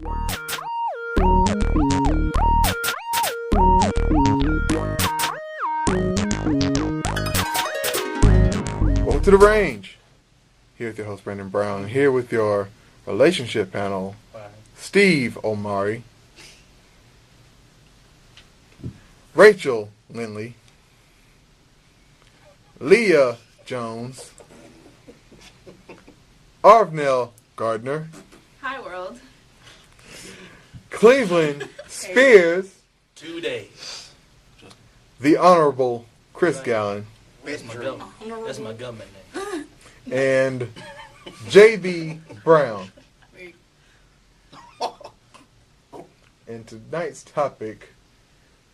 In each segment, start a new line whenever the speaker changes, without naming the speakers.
Welcome to the range. Here with your host Brandon Brown. Here with your relationship panel, Steve Omari, Rachel Lindley, Leah Jones, Arvnell Gardner,
Hi, world.
Cleveland Spears,
2 days.
the Honorable Chris Gallen,
That's my government name.
and J.B. Brown. And tonight's topic,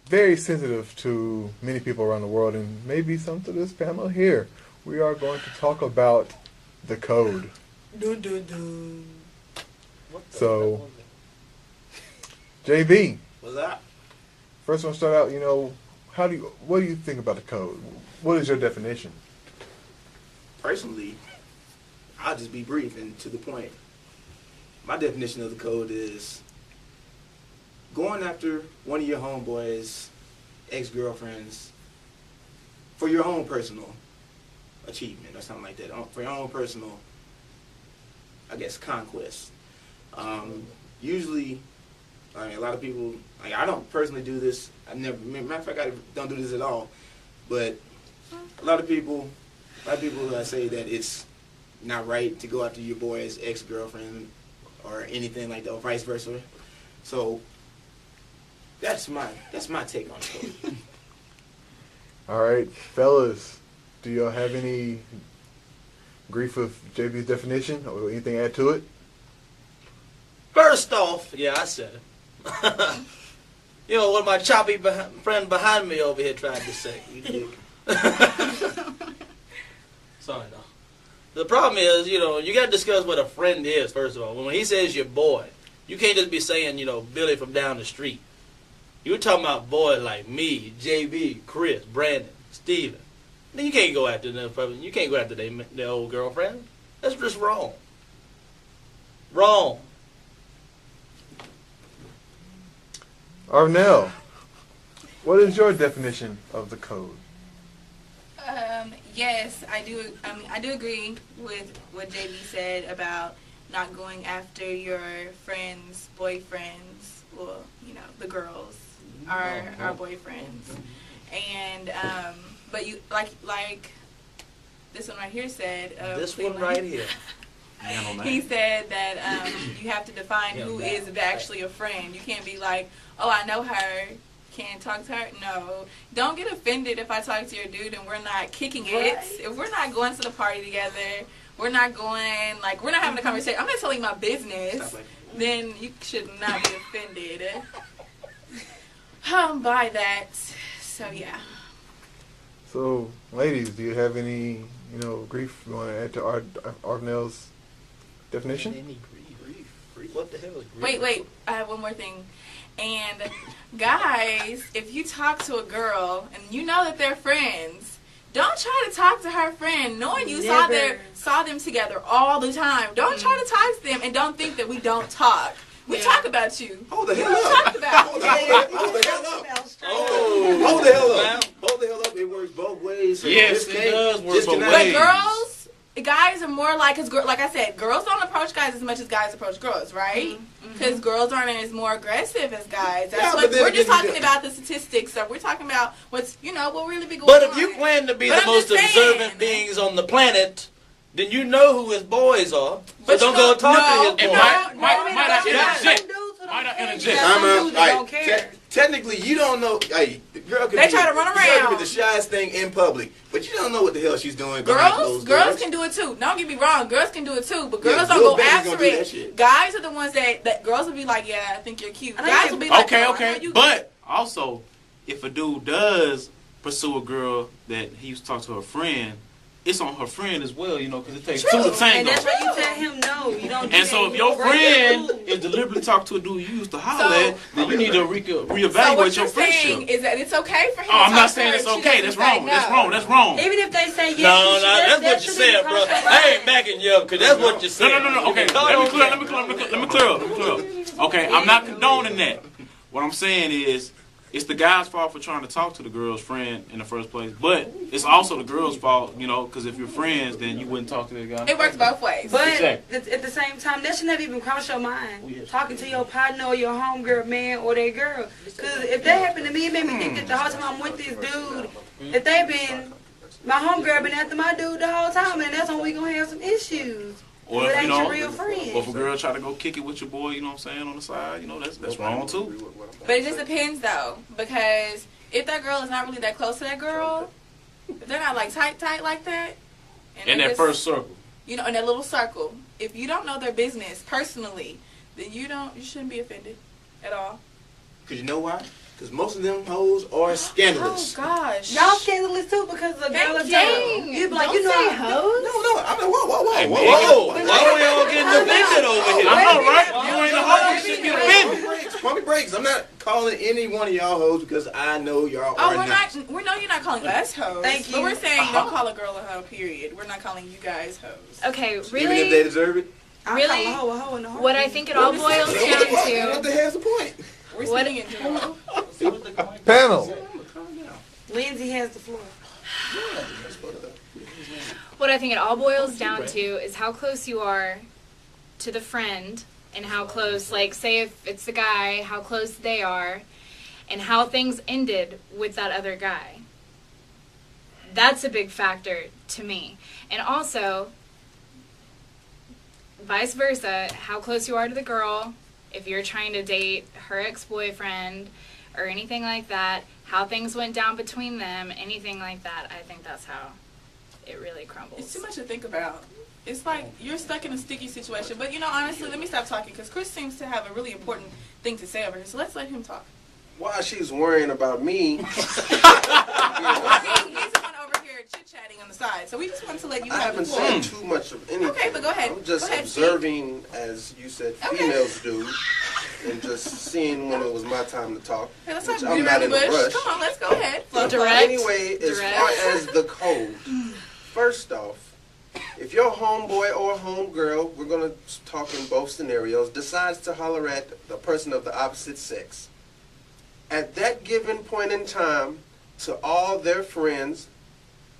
very sensitive to many people around the world and maybe some to this panel here. We are going to talk about the code.
Dun, dun, dun.
So, JB,
What's that?
first I want to start out, what do you think about the code? What is your definition?
Personally, I'll just be brief and to the point. My definition of the code is going after one of your homeboys, ex-girlfriends, for your own personal achievement or something like that, for your own personal, I guess, conquest. Usually, a lot of people, I don't personally do this. Matter of fact, I don't do this at all. But a lot of people say that it's not right to go after your boy's ex-girlfriend or anything like that, or vice versa. So that's my take on it.
All right, fellas, do y'all have any grief with JB's definition or anything to add to it?
First off, yeah, I said it. What my choppy friend behind me over here tried to say. You dig? Sorry, no. The problem is, you got to discuss what a friend is, first of all. When he says your boy, you can't just be saying, Billy from down the street. You're talking about boys like me, JB, Chris, Brandon, Steven. Then you can't go after them. You can't go after their old girlfriend. That's just wrong. Wrong.
Arnell, what is your definition of the code?
Yes, I do. I do agree with what JB said about not going after your friends' boyfriends. Well, the girls are our boyfriends, and but you like this one right here said.
This one right here.
He said that you have to define who is actually a friend. You can't be like, oh, I know her, can't talk to her. No. Don't get offended if I talk to your dude and we're not kicking it. If we're not going to the party together, we're not having a conversation. I'm not telling my business, then you should not be offended by that. So, yeah.
So, ladies, do you have any, grief you want to add to Arnell's definition?
Any grief? What the hell is grief?
Wait. I have one more thing. And guys, if you talk to a girl and you know that they're friends, don't try to talk to her friend knowing you saw them together all the time. Don't try to talk to them and don't think that we don't talk. We talk about you.
Hold the hell up.
Talk about
Hold the hell up. Hold the hell up. Hold the hell up. It works both ways. So
yes, it does work both ways.
But girls, guys are more like I said, girls don't approach guys as much as guys approach girls, right? Because girls aren't as more aggressive as guys. We're just talking about the statistics. So we're talking about what's what really be going on.
But if you plan to be the most observant beings on the planet, then you know who his boys are. But don't go talk to his boys.
Might I interject?
Technically, you don't know. Hey, the girl can
they try to run around.
Girl can be the shyest thing in public, but you don't know what the hell she's doing.
Girls can do it too. Don't get me wrong. Girls can do it too, but girls don't go after it. Guys are the ones that girls will be like, yeah, I think you're cute. Guys will be like,
okay. But also, if a dude does pursue a girl that he used to talk to her friend, it's on her friend as well, because it takes two to tango.
And that's why you tell him no. You don't.
And so if your friend is deliberately talking to a dude you used to holler at, then you need to reevaluate your friendship.
So what you're saying is that it's okay for him.
Oh, I'm not saying it's okay. That's wrong. That's wrong.
Even if they say yes.
No, that's what you said, bro. I ain't backing you up because that's what you said.
No. Okay, let me clear up. Okay, I'm not condoning that. What I'm saying is, it's the guy's fault for trying to talk to the girl's friend in the first place, but it's also the girl's fault, you know, because if you're friends, then you wouldn't talk to the guy.
It works both ways.
But
Exactly.
at the same time, that should never even cross your mind. Talking to your partner or your homegirl, man, or that girl. Because if that happened to me, it made me think that the whole time I'm with this dude, that my homegirl been after my dude the whole time, and that's when we gonna have some issues.
Or
It
if,
ain't
you know,
your real friend.
or if a girl try to go kick it with your boy, you know what I'm saying, on the side, you know, that's wrong too.
But it just depends though, because if that girl is not really that close to that girl, if they're not like tight like that, and
In
they
that
just,
first circle.
you know, in that little circle, if you don't know their business personally, then you shouldn't be offended at all.
Because you know why? Because most of them hoes are scandalous.
Oh gosh,
Y'all scandalous too because the girl is
Dang.
You be like,
Don't
you know,
say hoes.
No, I mean, whoa.
Hey, man.
Whoa, why are we all getting offended over here?
I know, right? You ain't a hoe, you should be offended.
Pump me brakes. I'm not calling any one of y'all hoes because I know y'all
Oh,
are
we're
not.
not. We know you're not calling us hoes.
Thank you.
But we're saying don't call a girl a hoe. Period. We're not calling you guys hoes.
Okay,
Even if they
really,
deserve it.
I
Really?
call a hoe in the heart.
what I think it all boils down
What
to,
the hell's the point?
We're
What-
speaking in general.
Panel.
Lindsay has the floor.
what I think it all boils down to is how close you are to the friend and how close, like, say if it's the guy, how close they are and how things ended with that other guy. That's a big factor to me. And also, vice versa, how close you are to the girl, if you're trying to date her ex-boyfriend or anything like that, how things went down between them, anything like that, I think that's how it really crumbles.
It's too much to think about. It's like you're stuck in a sticky situation. But, you know, honestly, let me stop talking because Chris seems to have a really important thing to say over here. So let's let him talk.
While she's worrying about me,
He's the one over here chit-chatting on the side. So we just want to let you
I
have the
haven't
floor.
said too much of anything.
Okay, but go ahead.
I'm just
Go ahead,
observing, as you said,
Okay.
females do, and just seeing when it was my time to talk.
Hey, let's
which
not
I'm
beat
not
around
in
the
a
bush.
rush.
Come on, let's go ahead. Flow, flow.
Direct.
Anyway, as
Direct.
far as the code, first off, if your homeboy or homegirl, we're going to talk in both scenarios, decides to holler at the person of the opposite sex, at that given point in time, to all their friends,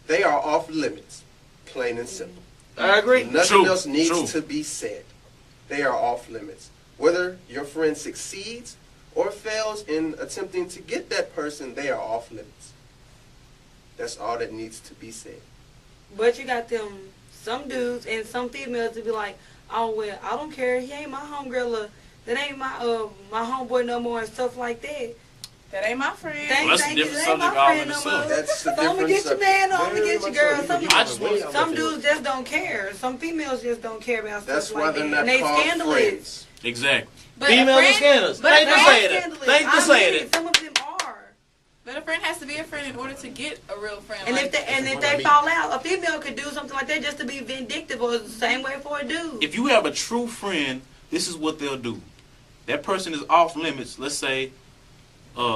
they are off limits, plain and simple.
I agree.
Nothing
True,
else needs
true.
to be said. They are off limits. Whether your friend succeeds or fails in attempting to get that person, they are off limits. That's all that needs to be said.
But you got some dudes and some females to be like, oh well, I don't care. He ain't my homegirl. That ain't my homeboy no more and stuff like that.
That ain't my friend.
Thank,
Well, that's a
thank you.
different
That ain't my
subject all in
friend no
itself.
more.
That's a
So I'm gonna
different
get your
subject.
man, or I'm gonna
Very
get your
much
girl.
so.
Some,
You
I just
can-
want-
some dudes just don't care. Some females just don't care about
That's
stuff
why
like
they're
that.
not
And they
called
scandalous.
friends.
Exactly.
But
Females
a
are
friend,
scandalous.
but a
Thank you for
friend-
saying it.
Scandalous.
Thank you for
I
saying
get
it.
Some of them are.
But a friend has to be a friend in order to get a real friend.
And
like
if they fall out, a female could do something like that just to be vindictive, or the same way for a dude.
If you have a true friend, this is what they'll do. That person is off limits. Let's say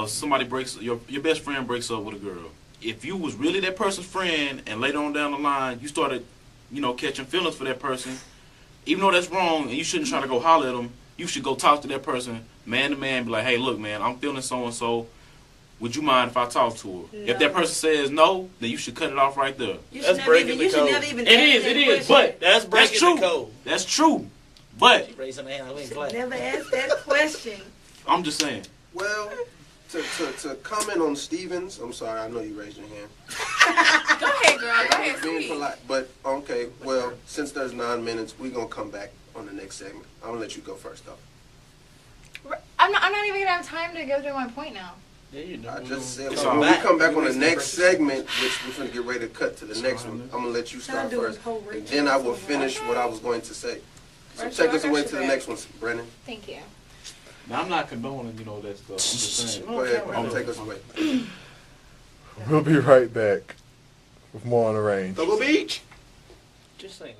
somebody breaks your best friend breaks up with a girl. If you was really that person's friend and later on down the line you started, catching feelings for that person, even though that's wrong and you shouldn't try to go holler at them, you should go talk to that person man to man, be like, hey, look, man, I'm feeling so and so. Would you mind if I talk to her?
No.
If that person says no, then you should cut it off right there.
You
That's
should never
breaking
even.
the
You should
code.
never even.
It
ask
is,
that
it is,
question.
but
That's breaking
true.
the code.
That's true. But
She raising her hand. We ain't playing.
Never ask that question.
I'm just saying.
Well, to comment on Stevens, I'm sorry, I know you raised your hand.
Go ahead, girl. Go
I
ahead,
was being
speak.
polite, but okay, well, since there's 9 minutes, we're going to come back on the next segment. I'm going to let you go first, though.
I'm not even gonna have time to go through my point now.
Yeah, you know.
I just said,
It's
when
all
we
right.
come back on the
Release the
next
first
segment, which we're going to get ready to cut to the next one, I'm going to let you
Can I
start
do a
first.
whole
And
recap?
then I will finish what I was going to say. So
Rachel,
take
I
us
got
away
your
to the
back.
next one, Brennan.
Thank you.
Now I'm not condoning, that stuff. I'm just saying.
Go ahead, Brennan, take us away.
We'll be right back with more on the range.
Cocoa Beach.
Just saying.